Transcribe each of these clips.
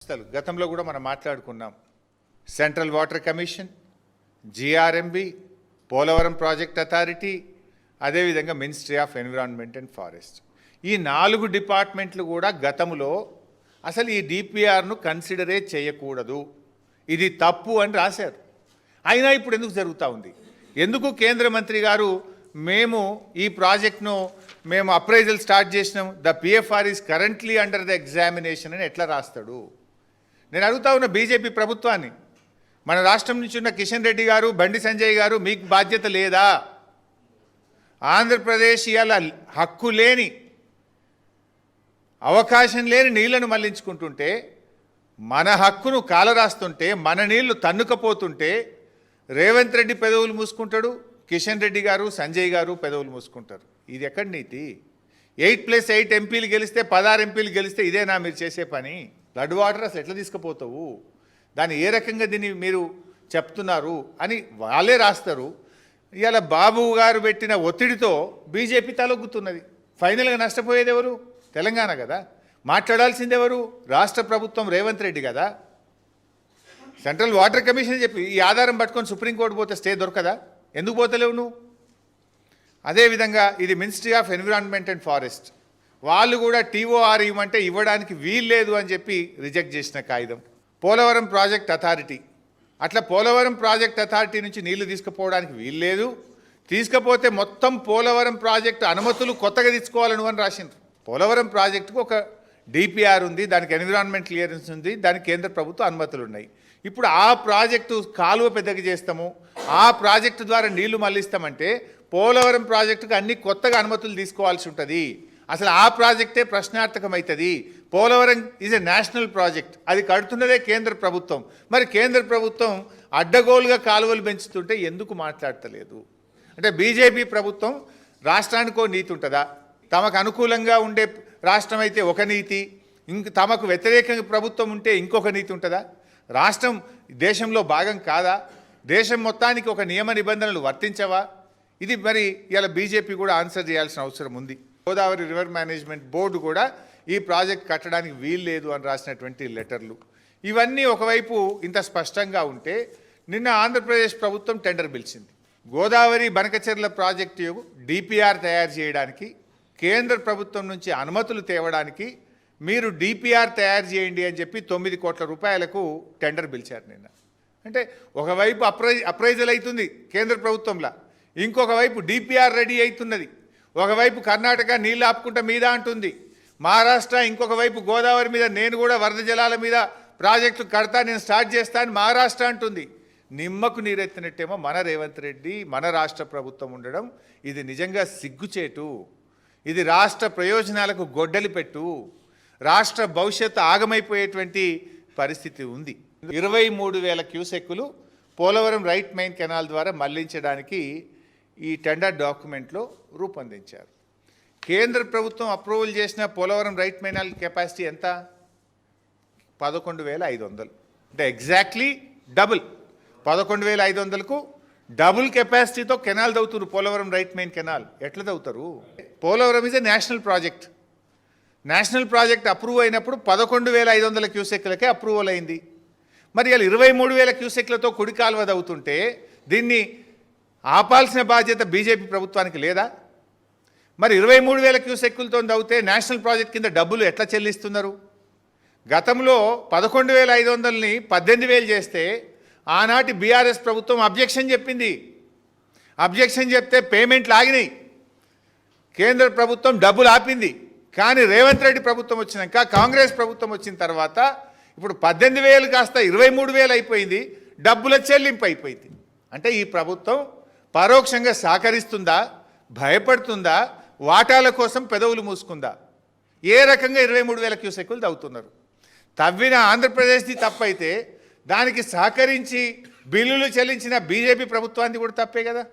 గతంలో కూడా మనం మాట్లాడుకున్నాం. Central water commission, GRMB, Polavaram project authority, అదేవిధంగా ministry of environment and forest. ఈ 4 డిపార్ట్మెంట్లు కూడా గతంలో అసలు ఈ డిపిఆర్ను కన్సిడరే చేయకూడదు, ఇది తప్పు అని రాశారు. అయినా ఇప్పుడు ఎందుకు జరుగుతూ ఉంది? ఎందుకు కేంద్ర మంత్రి గారు మేము ఈ ప్రాజెక్ట్ను మేము అప్రైజల్ స్టార్ట్ చేసినాం, the PFR is currently under the examination అని ఎట్లా రాస్తాడు? నేను అడుగుతా ఉన్న బీజేపీ ప్రభుత్వాన్ని, మన రాష్ట్రం నుంచి ఉన్న కిషన్ రెడ్డి గారు, బండి సంజయ్ గారు, మీకు బాధ్యత లేదా? ఆంధ్రప్రదేశ్ ఇవాళ హక్కు లేని, అవకాశం లేని నీళ్లను మళ్లించుకుంటుంటే, మన హక్కును కాలరాస్తుంటే, మన నీళ్లు తన్నుకపోతుంటే రేవంత్ రెడ్డి పెదవులు మూసుకుంటాడు, కిషన్ రెడ్డి గారు, సంజయ్ గారు పెదవులు మూసుకుంటారు. ఇది ఎక్కడ నీతి? 8+8 ఎంపీలు గెలిస్తే 16 ఎంపీలు గెలిస్తే ఇదేనా మీరు చేసే పని? ఫ్లడ్ వాటర్ అసలు ఎట్లా తీసుకుపోతావు, దాన్ని ఏ రకంగా దీన్ని మీరు చెప్తున్నారు అని వాళ్ళే రాస్తారు. ఇవాళ బాబు గారు పెట్టిన ఒత్తిడితో బీజేపీ తలొగ్గుతున్నది. ఫైనల్గా నష్టపోయేది ఎవరు? తెలంగాణ కదా. మాట్లాడాల్సింది ఎవరు? రాష్ట్ర ప్రభుత్వం, రేవంత్ రెడ్డి కదా. సెంట్రల్ వాటర్ కమిషన్ చెప్పి ఈ ఆధారం పట్టుకొని సుప్రీంకోర్టు పోతే స్టే దొరకదా? ఎందుకు పోతలేవు నువ్వు? అదేవిధంగా ఇది ministry of environment and forest, వాళ్ళు కూడా టీఓఆర్ ఇవ్వమంటే ఇవ్వడానికి వీల్లేదు అని చెప్పి రిజెక్ట్ చేసిన కాగితం. పోలవరం ప్రాజెక్ట్ అథారిటీ, అట్లా పోలవరం ప్రాజెక్ట్ అథారిటీ నుంచి నీళ్లు తీసుకుపోవడానికి వీల్లేదు, తీసుకపోతే మొత్తం పోలవరం ప్రాజెక్టు అనుమతులు కొత్తగా తీసుకోవాలని అని రాసిండ్రు. పోలవరం ప్రాజెక్టుకు ఒక డిపిఆర్ ఉంది, దానికి ఎన్విరాన్మెంట్ క్లియరెన్స్ ఉంది, దానికి కేంద్ర ప్రభుత్వ అనుమతులు ఉన్నాయి. ఇప్పుడు ఆ ప్రాజెక్టు కాలువ పెద్దగా చేస్తాము, ఆ ప్రాజెక్టు ద్వారా నీళ్లు మళ్లిస్తామంటే పోలవరం ప్రాజెక్టుకు అన్ని కొత్తగా అనుమతులు తీసుకోవాల్సి ఉంటుంది. అసలు ఆ ప్రాజెక్టే ప్రశ్నార్థకమవుతుంది. Polavaram is a national project, అది కడుతున్నదే కేంద్ర ప్రభుత్వం. మరి కేంద్ర ప్రభుత్వం అడ్డగోలుగా కాలువలు పెంచుతుంటే ఎందుకు మాట్లాడతలేదు? అంటే బీజేపీ ప్రభుత్వం రాష్ట్రానికో నీతి ఉంటుందా? తమకు అనుకూలంగా ఉండే రాష్ట్రం అయితే ఒక నీతి, తమకు వ్యతిరేకంగా ప్రభుత్వం ఉంటే ఇంకొక నీతి ఉంటుందా? రాష్ట్రం దేశంలో భాగం కాదా? దేశం మొత్తానికి ఒక నియమ నిబంధనలు వర్తించవా? ఇది మరి ఇలా బీజేపీ కూడా ఆన్సర్ చేయాల్సిన అవసరం ఉంది. గోదావరి రివర్ మేనేజ్మెంట్ బోర్డు కూడా ఈ ప్రాజెక్ట్ కట్టడానికి వీల్లేదు అని రాసినటువంటి లెటర్లు, ఇవన్నీ ఒకవైపు ఇంత స్పష్టంగా ఉంటే, నిన్న ఆంధ్రప్రదేశ్ ప్రభుత్వం టెండర్ పిలిచింది. గోదావరి బనకచెర్ల ప్రాజెక్టు డిపిఆర్ తయారు చేయడానికి కేంద్ర ప్రభుత్వం నుంచి అనుమతులు తేవడానికి మీరు డిపిఆర్ తయారు చేయండి అని చెప్పి 9 కోట్ల రూపాయలకు టెండర్ పిలిచారు నిన్న. అంటే ఒకవైపు అప్రైజల్ అవుతుంది కేంద్ర ప్రభుత్వంలో, ఇంకొక వైపు డిపిఆర్ రెడీ అవుతున్నది. ఒకవైపు కర్ణాటక నీళ్ళు ఆపుకుంటా మీద అంటుంది, మహారాష్ట్ర ఇంకొక వైపు గోదావరి మీద నేను కూడా వరద జలాల మీద ప్రాజెక్టు కడతా, నేను స్టార్ట్ చేస్తాను మహారాష్ట్ర అంటుంది. నిమ్మకు నీరెత్తినట్టేమో మన రేవంత్ రెడ్డి, మన రాష్ట్ర ప్రభుత్వం ఉండడం, ఇది నిజంగా సిగ్గుచేటు. ఇది రాష్ట్ర ప్రయోజనాలకు గొడ్డలి పెట్టు, రాష్ట్ర భవిష్యత్తు ఆగమైపోయేటువంటి పరిస్థితి ఉంది. 23,000 క్యూసెక్కులు పోలవరం రైట్ మెయిన్ కెనాల్ ద్వారా మళ్లించడానికి ఈ టెండర్ డాక్యుమెంట్లో రూపొందించారు. కేంద్ర ప్రభుత్వం అప్రూవల్ చేసిన పోలవరం రైట్ మెయిన్ కెపాసిటీ ఎంత? 11,500. అంటే ఎగ్జాక్ట్లీ డబుల్. 11,500కు డబుల్ కెపాసిటీతో కెనాల్ దవుతారు పోలవరం రైట్ మెయిన్ కెనాల్. ఎట్లా దవుతారు? Polavaram is a national project. National project approve అయినప్పుడు 11,500 క్యూసెక్లకే అప్రూవల్ అయింది. మరి ఇలా 23,000 క్యూసెక్లతో కుడి కాలువ దవుతుంటే దీన్ని ఆపాల్సిన బాధ్యత బీజేపీ ప్రభుత్వానికి లేదా? మరి 23,000 క్యూసెక్కులతో దవ్వుతే నేషనల్ ప్రాజెక్ట్ కింద డబ్బులు ఎట్లా చెల్లిస్తున్నారు? గతంలో 11,500ని 18,000 చేస్తే ఆనాటి బీఆర్ఎస్ ప్రభుత్వం అబ్జెక్షన్ చెప్పింది. అబ్జెక్షన్ చెప్తే పేమెంట్లు ఆగినాయి, కేంద్ర ప్రభుత్వం డబ్బులు ఆపింది. కానీ రేవంత్ రెడ్డి ప్రభుత్వం వచ్చినాక, కాంగ్రెస్ ప్రభుత్వం వచ్చిన తర్వాత ఇప్పుడు 18,000 కాస్త 23,000 అయిపోయింది, డబ్బుల చెల్లింపు అయిపోయింది. అంటే ఈ ప్రభుత్వం పరోక్షంగా సహకరిస్తుందా, భయపడుతుందా, వాటాల కోసం పెదవులు మూసుకుందా? ఏ రకంగా 23,000 క్యూసెక్కులు తవ్వుతున్నారు? తవ్విన ఆంధ్రప్రదేశ్ది తప్పైతే దానికి సహకరించి బిల్లులు చెల్లించిన బీజేపీ ప్రభుత్వాన్ని కూడా తప్పే కదా.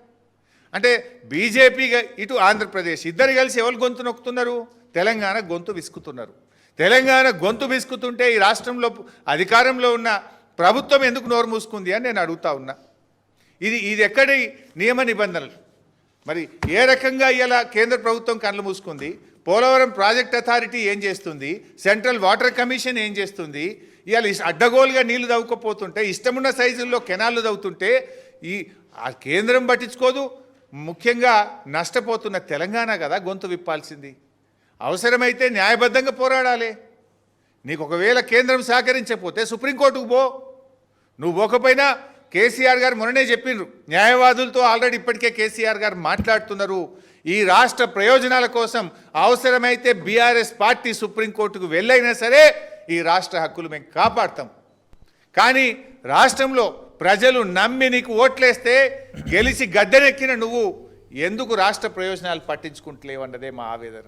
అంటే బీజేపీ ఇటు ఆంధ్రప్రదేశ్ ఇద్దరు కలిసి ఎవరు గొంతు నొక్కుతున్నారు? తెలంగాణ గొంతు విసుకుతున్నారు. తెలంగాణ గొంతు విసుకుతుంటే ఈ రాష్ట్రంలో అధికారంలో ఉన్న ప్రభుత్వం ఎందుకు నోరు మూసుకుంది అని నేను అడుగుతా ఉన్నా. ఇది ఎక్కడి నియమ నిబంధనలు? మరి ఏ రకంగా ఇలా కేంద్ర ప్రభుత్వం కళ్ళు మూసుకుంది? పోలవరం ప్రాజెక్ట్ అథారిటీ ఏం చేస్తుంది? సెంట్రల్ వాటర్ కమిషన్ ఏం చేస్తుంది? ఇవాళ అడ్డగోలుగా నీళ్లు తవ్వుకపోతుంటే ఇష్టమున్న సైజుల్లో కెనాళ్ళు తవ్వుతుంటే ఆ కేంద్రం పట్టించుకోదు. ముఖ్యంగా నష్టపోతున్న తెలంగాణ కదా గొంతు విప్పాల్సింది. అవసరమైతే న్యాయబద్ధంగా పోరాడాలి. నీకు ఒకవేళ కేంద్రం సహకరించకపోతే సుప్రీంకోర్టుకు పో. నువ్వు పోకపోయినా కేసీఆర్ గారు మొన్ననే చెప్పిండ్రు, న్యాయవాదులతో ఆల్రెడీ ఇప్పటికే కేసీఆర్ గారు మాట్లాడుతున్నారు. ఈ రాష్ట్ర ప్రయోజనాల కోసం అవసరమైతే బీఆర్ఎస్ పార్టీ సుప్రీంకోర్టుకు వెళ్ళైనా సరే ఈ రాష్ట్ర హక్కులు మేము కాపాడుతాం. కానీ రాష్ట్రంలో ప్రజలు నమ్మి నీకు ఓట్లేస్తే గెలిచి గద్దెనెక్కిన నువ్వు ఎందుకు రాష్ట్ర ప్రయోజనాలు పట్టించుకుంటలేవన్నదే మా ఆవేదన.